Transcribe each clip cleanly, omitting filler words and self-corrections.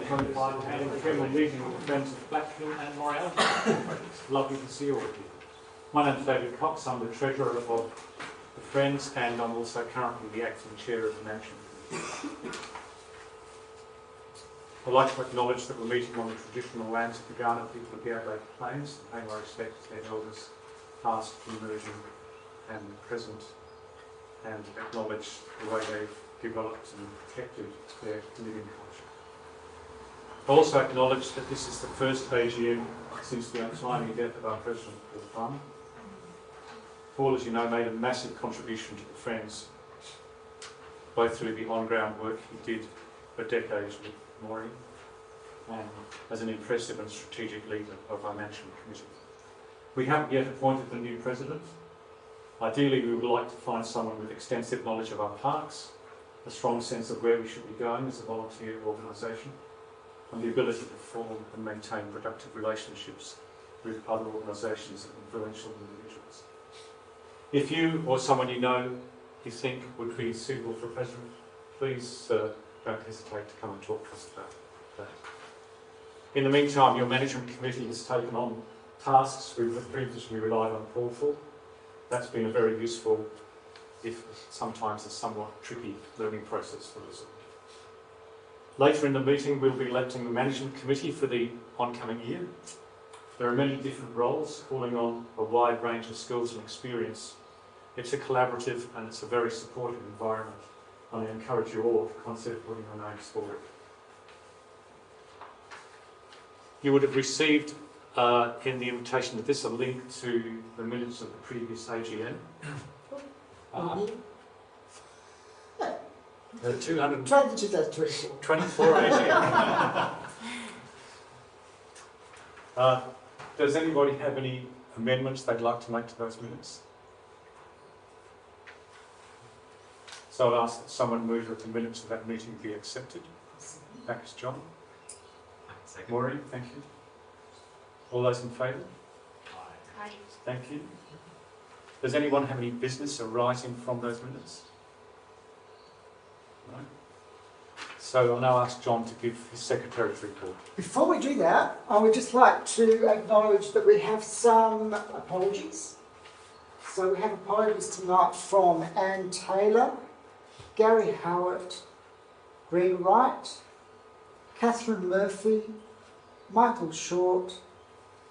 25 and the Chairman leading with the Friends of Blackhill and Morialta. Lovely to see all of you. My name's David Cox, I'm the Treasurer of the Friends and I'm also currently the Acting Chair of the Management Committee. I'd like to acknowledge that we're meeting on the traditional lands of the Kaurna people of the Adelaide Plains and pay my respects to their elders, past, emerging and present, and acknowledge the way they've developed and protected their living culture. I also acknowledge that this is the first AGM since the untimely death of our President, Paul Farmer. Paul, as you know, made a massive contribution to the Friends, both through the on-ground work he did for decades with Maury and as an impressive and strategic leader of our management committee. We haven't yet appointed the new president. Ideally, we would like to find someone with extensive knowledge of our parks, a strong sense of where we should be going as a volunteer organisation, and the ability to form and maintain productive relationships with other organisations and influential individuals. If you or someone you know you think would be suitable for president, please don't hesitate to come and talk to us about that. In the meantime, your management committee has taken on tasks we've previously relied on Paul for. That's been a very useful, if sometimes a somewhat tricky, learning process for us. Later in the meeting, we'll be electing the management committee for the oncoming year. There are many different roles calling on a wide range of skills and experience. It's a collaborative and it's a very supportive environment. And I encourage you all to consider putting your names forward. You would have received in the invitation of this a link to the minutes of the previous AGM. 224 AGM. Does anybody have any amendments they'd like to make to those minutes? So I'll ask that someone move that the minutes of that meeting be accepted. Back is John. Second. Maureen, thank you. All those in favour? Aye. Thank you. Does anyone have any business arising from those minutes? No? So I'll now ask John to give his secretary's report. Before we do that, I would just like to acknowledge that we have some apologies. So we have apologies tonight from Anne Taylor, Gary Howard, Greg Wright, Catherine Murphy, Michael Short,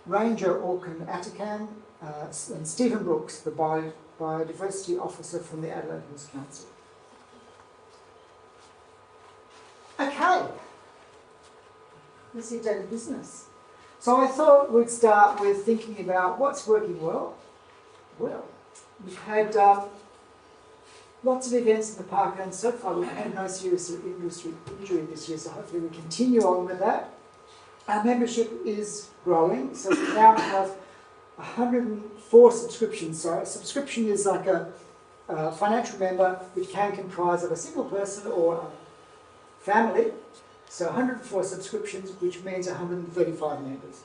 Ranger Orkin Atakan, and Stephen Brooks, the Biodiversity Officer from the Adelaide Hills Council. Okay, let's get down to business. So I thought we'd start with thinking about what's working well. Well, we've had lots of events in the park, and so far we've had no serious injury this year, so hopefully we continue on with that. Our membership is growing, so we now have 104 subscriptions. So a subscription is like a financial member which can comprise of a single person or a family. So 104 subscriptions, which means 135 members.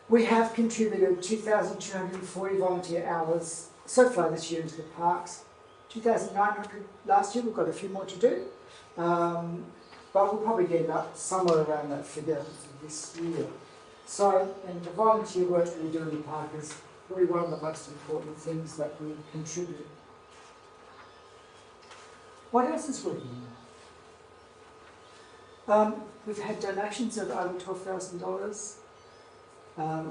We have contributed 2,240 volunteer hours so far this year into the parks. 2,900 last year, we've got a few more to do. But we'll probably get up somewhere around that figure this year. So, and the volunteer work that we do in the park is probably one of the most important things that we contribute. What else is working? We've had donations of over $12,000,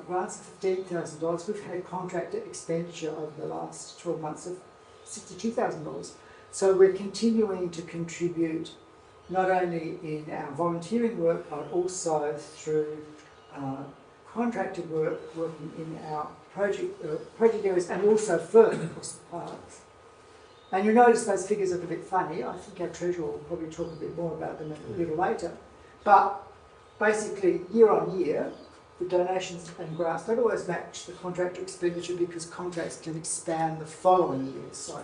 grants of $15,000. We've had contractor expenditure over the last 12 months of $62,000. So we're continuing to contribute not only in our volunteering work, but also through contracted work, working in our project areas and also further across the parks. And you'll notice those figures are a bit funny. I think our treasurer will probably talk a bit more about them a little later. But basically, year on year, the donations and grants don't always match the contractor expenditure because contracts can expand the following year. So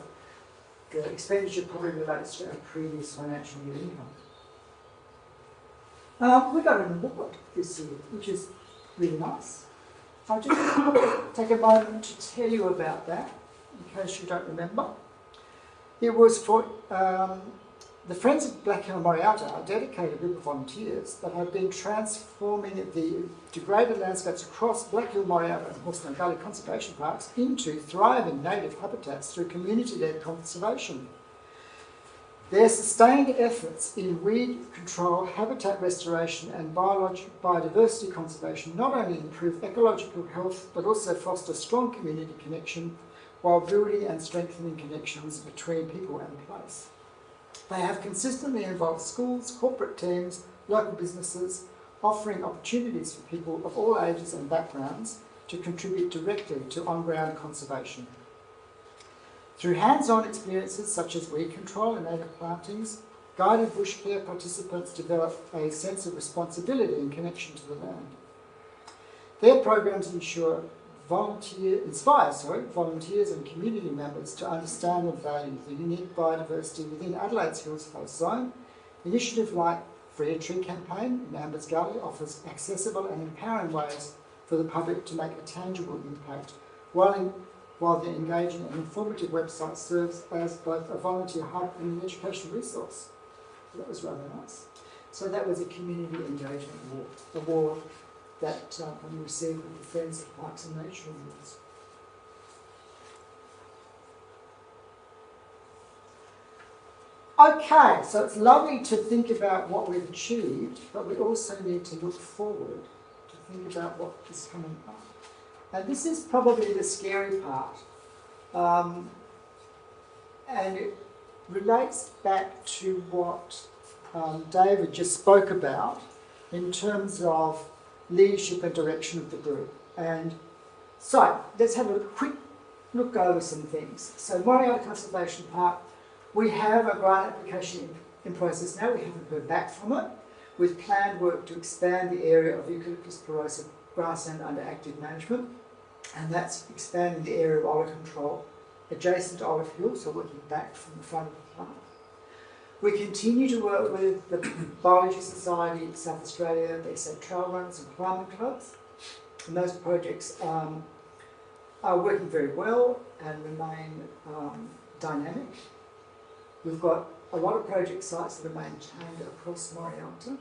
the expenditure probably relates to our previous financial year income. We got an award this year, which is really nice. I'll just take a moment to tell you about that, in case you don't remember. It was for the Friends of Black Hill and Morialta are a dedicated group of volunteers that have been transforming the degraded landscapes across Black Hill, Morialta and Horseman Gully conservation parks into thriving native habitats through community-led conservation. Their sustained efforts in weed control, habitat restoration and biodiversity conservation not only improve ecological health but also foster strong community connection while building and strengthening connections between people and place. They have consistently involved schools, corporate teams, local businesses, offering opportunities for people of all ages and backgrounds to contribute directly to on-ground conservation. Through hands-on experiences such as weed control and native plantings, guided bush care participants develop a sense of responsibility and connection to the land. Their programs inspire volunteers and community members to understand and value the unique biodiversity within Adelaide's Hills Forest Zone. Initiatives like Free a Tree campaign in Amber's Gully offers accessible and empowering ways for the public to make a tangible impact, while the engaging and informative website serves as both a volunteer hub and an educational resource. So that was rather nice. So that was a community engagement award that we received with the Friends of Parks and Nature Awards. Okay, so it's lovely to think about what we've achieved, but we also need to look forward to think about what is coming up. And this is probably the scary part. And it relates back to what David just spoke about in terms of leadership and direction of the group. And so, let's have a quick look over some things. So, Morialta Conservation Park, we have a grant application in process now. We haven't heard back from it, with planned work to expand the area of eucalyptus porosa grassland under active management. And that's expanding the area of olive control adjacent to Olive Hill, so working back from the front of the park. We continue to work with the Biology Society of South Australia, the SA Trail Runs and Climbing Clubs. And those projects are working very well and remain dynamic. We've got a lot of project sites that are maintained across Morialta.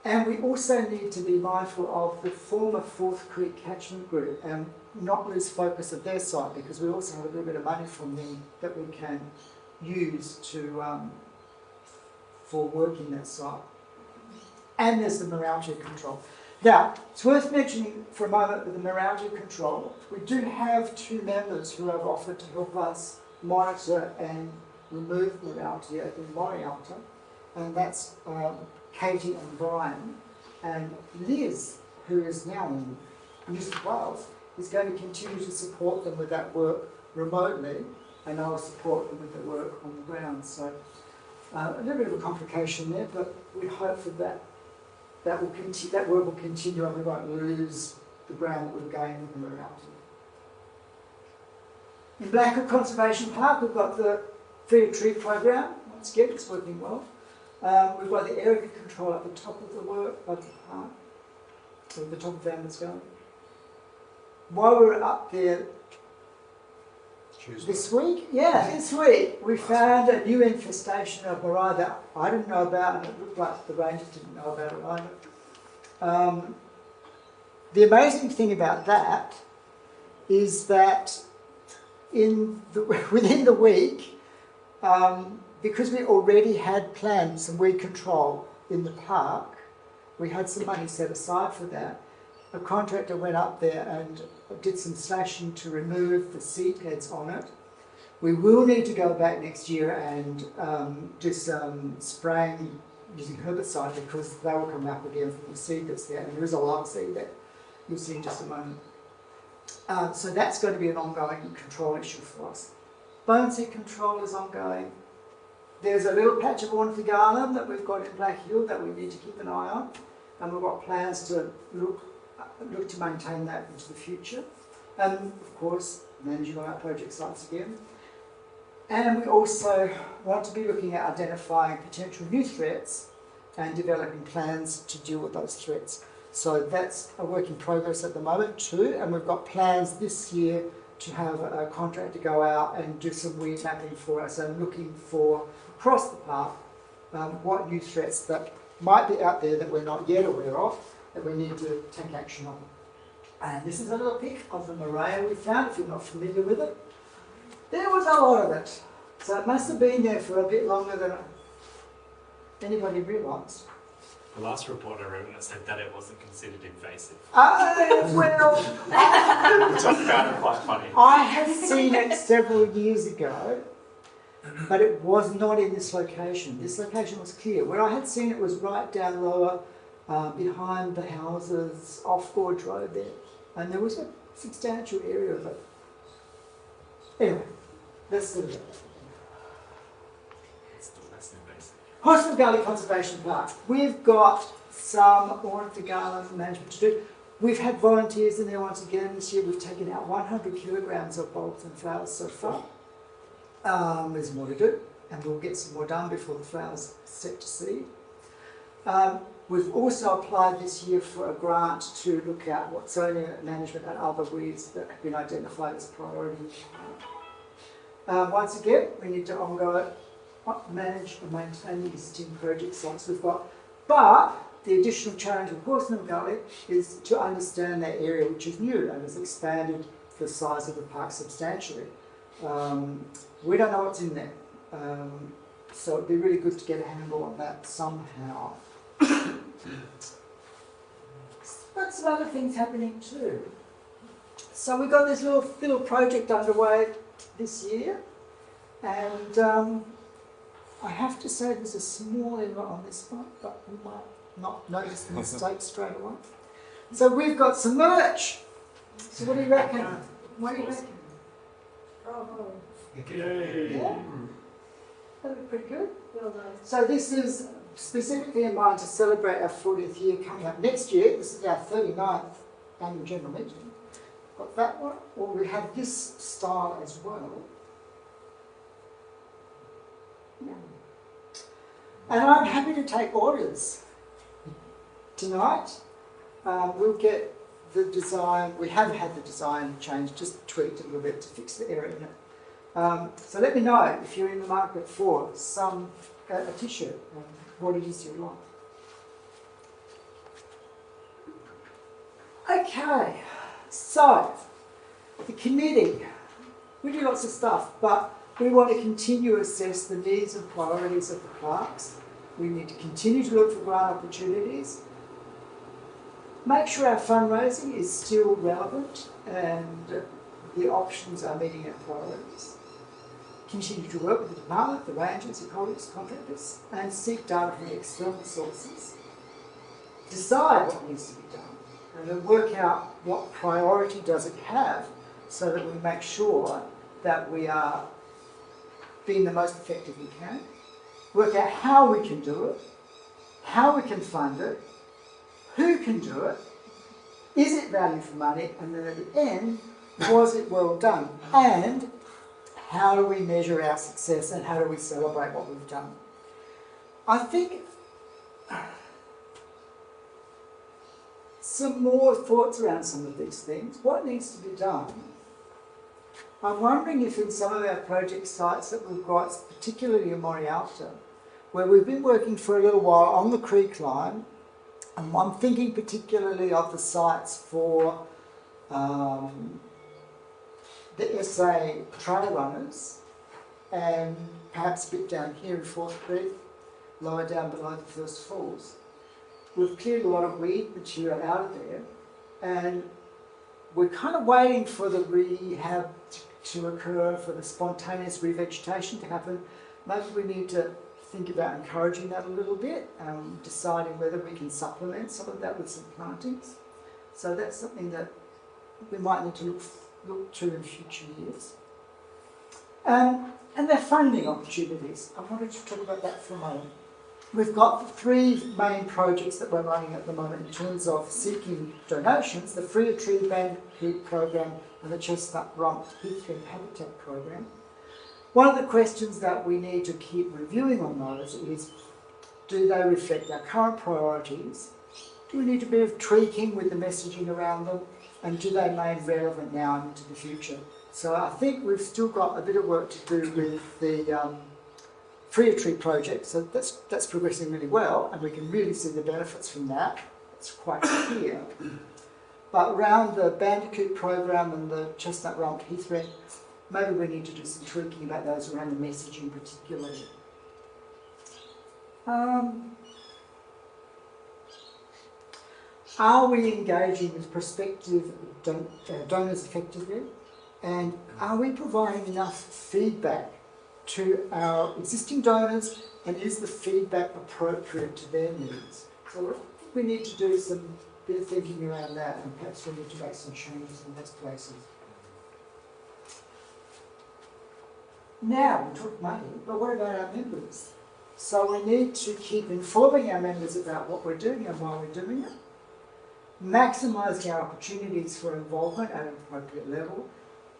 And we also need to be mindful of the former Fourth Creek catchment group and not lose focus of their site, because we also have a little bit of money from them that we can use to for working that site. And there's the Morialta control. Now, it's worth mentioning for a moment with the Morialta control, we do have 2 members who have offered to help us monitor and remove Morialta in Morialta, and that's Katie and Brian. And Liz, who is now in New South Wales, is going to continue to support them with that work remotely, and I'll support them with the work on the ground. So a little bit of a complication there, but we hope for that work will continue and we won't lose the ground that we've gained with the Morialta. In Blackwood Conservation Park, we've got the Free a Tree program. Once again, it's working well. We've got the area control at the top of the work, at the park, at the top of Amber's Gully. While we were up there this week, we found a new infestation of Morialta that I didn't know about, and it looked like the rangers didn't know about it either. The amazing thing about that is that within the week, because we already had planned some weed control in the park, we had some money set aside for that. A contractor went up there and did some slashing to remove the seed heads on it. We will need to go back next year and do some spraying using herbicide, because they will come up again from the seed that's there, and there is a lot of seed there. You'll see in just a moment. So that's going to be an ongoing control issue for us. Bone seed control is ongoing. There's a little patch of ornithogalum that we've got in Black Hill that we need to keep an eye on, and we've got plans to look to maintain that into the future. And of course, managing our project sites again. And we also want to be looking at identifying potential new threats and developing plans to deal with those threats. So that's a work in progress at the moment too, and we've got plans this year to have a contractor go out and do some weed mapping for us and looking for, across the park, what new threats that might be out there that we're not yet aware of, that we need to take action on. And this is a little pic of the moraine we found, if you're not familiar with it. There was a lot of it. So it must have been there for a bit longer than anybody realised. The last report I wrote said that it wasn't considered invasive. Well, Which I found quite funny. I had seen it several years ago, but it was not in this location. This location was clear. Where I had seen it was right down lower, behind the houses off Gorge Road there. And there was a substantial area of it. Anyway, that's the It's still less invasive. Hospital Gully Conservation Park. We've got some Morialta Garland management to do. We've had volunteers in there once again this year. We've taken out 100 kilograms of bulbs and flowers so far. There's more to do, and we'll get some more done before the flowers set to seed. We've also applied this year for a grant to look at what zoning management and other weeds that have been identified as priority. Once again, we need to manage and maintain the existing project sites we've got. But the additional challenge of Horseman Gully is to understand that area, which is new and has expanded the size of the park substantially. We don't know what's in there. So it'd be really good to get a handle on that somehow. But some other things happening too. So we've got this little project underway this year, and I have to say there's a small error on this one, but we might not notice the mistake straight away. So we've got some merch. So what do you reckon? What do you reckon? Bravo. Yeah? That'll be pretty good. Well done. So this is specifically in mind to celebrate our 40th year coming up next year. This is our 39th annual general meeting. Got that one, or we have this style as well. Yeah. And I'm happy to take orders tonight. We'll get the design, we have had the design changed, just tweaked a little bit to fix the error in it. So let me know if you're in the market for a t-shirt, what it is you like. Okay, so the committee, we do lots of stuff, but we want to continue to assess the needs and priorities of the parks. We need to continue to look for grant opportunities. Make sure our fundraising is still relevant and the options are meeting our priorities. Continue to work with the department, the rangers, ecologists, contractors, and seek data from external sources. Decide what needs to be done, and then work out what priority does it have so that we make sure that we are being the most effective we can. Work out how we can do it, how we can fund it, who can do it, is it value for money, and then at the end, was it well done? And how do we measure our success and how do we celebrate what we've done? I think some more thoughts around some of these things. What needs to be done? I'm wondering if in some of our project sites that we've got, particularly in Morialta, where we've been working for a little while on the creek line, and I'm thinking particularly of the sites for the SA trail runners, and perhaps a bit down here in Fourth Creek, lower down below the First Falls. We've cleared a lot of weed material out of there, and we're kind of waiting for the rehab to occur, for the spontaneous revegetation to happen. Maybe we need to think about encouraging that a little bit, deciding whether we can supplement some of that with some plantings. So that's something that we might need to look to in future years. And their funding opportunities. I wanted to talk about that for a moment. We've got three main projects that we're running at the moment in terms of seeking donations: the Free of Tree Banded program and the Chestnut Rump Heathland Habitat program. One of the questions that we need to keep reviewing on those is, do they reflect our current priorities? Do we need to be tweaking with the messaging around them? And do they remain relevant now and into the future? So I think we've still got a bit of work to do with the Free a Tree project. So that's progressing really well, and we can really see the benefits from that. It's quite clear. But around the Bandicoot program and the Chestnut Rump Heathwren, maybe we need to do some tweaking about those around the messaging particularly. Are we engaging with prospective donors effectively? And are we providing enough feedback to our existing donors, and is the feedback appropriate to their needs? So we need to do some bit of thinking around that, and perhaps we need to make some changes in those places. Now, we talk money, but what about our members? So we need to keep informing our members about what we're doing and why we're doing it, maximising our opportunities for involvement at an appropriate level.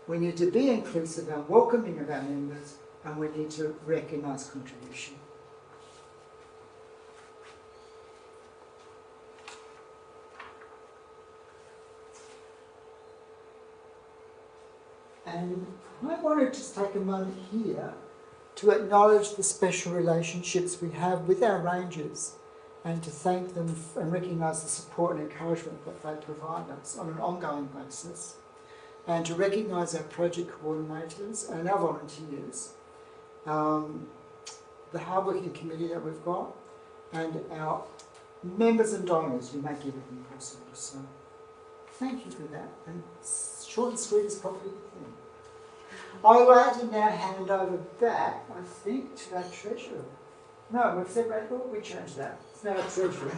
We need to be inclusive and welcoming of our members, and we need to recognise contribution. And I wanted to take a moment here to acknowledge the special relationships we have with our rangers, and to thank them and recognise the support and encouragement that they provide us on an ongoing basis, and to recognise our project coordinators and our volunteers, the hardworking committee that we've got, and our members and donors who make everything possible. So thank you for that, and short and sweet is probably the thing. I would like to now hand over back, I think, to our treasurer. No, we've separated, we changed that. It's now our treasurer.